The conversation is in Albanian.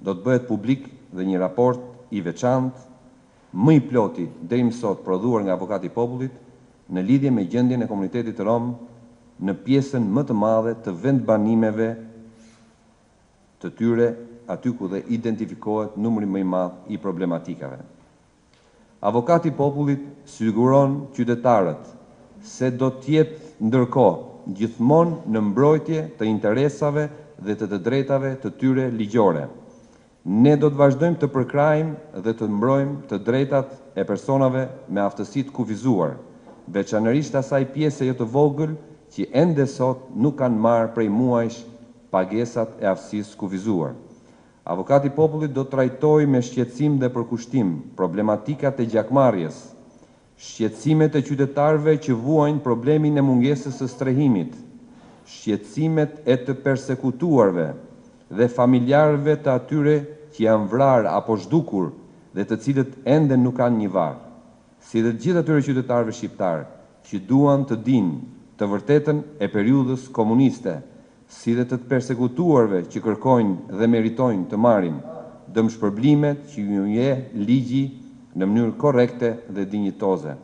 do të bëhet publik dhe një raport i veçantë, më i ploti deri më sot prodhuar nga Avokati i Popullit në lidhje me gjendjen e komunitetit rom në pjesën më të madhe të vendbanimeve të tyre, aty ku dhe identifikohet numri më i madh i problematikave. Avokati i Popullit siguron qytetarët se do të jetë ndërkohë gjithmonë në mbrojtje të interesave dhe të drejtave të tyre ligjore. Ne do të vazhdojmë të përkrajmë dhe të mbrojmë të drejtat e personave me aftësi të kufizuar, veçanërisht asaj pjese jo të vogël që ende sot nuk kanë marrë prej muajsh pagesat e aftësisë kufizuar. Avokati i Popullit do të trajtojë me shqetësim dhe përkushtim problematikat e gjakmarrjes, shqetësimet e qytetarëve që vuajnë problemin e mungesës së strehimit, shqetësimet e të persekutuarve dhe familjarëve të atyre që janë vrarë apo zhdukur dhe të cilët ende nuk kanë një varë, si dhe të gjithë atyre qytetarëve shqiptarë që duan të dinë të vërtetën e periudhës komuniste, si dhe të persekutuarve që kërkojnë dhe meritojnë të marrin dëmshpërblimet që ju jep ligji në mënyrë korrekte dhe dinjitoze.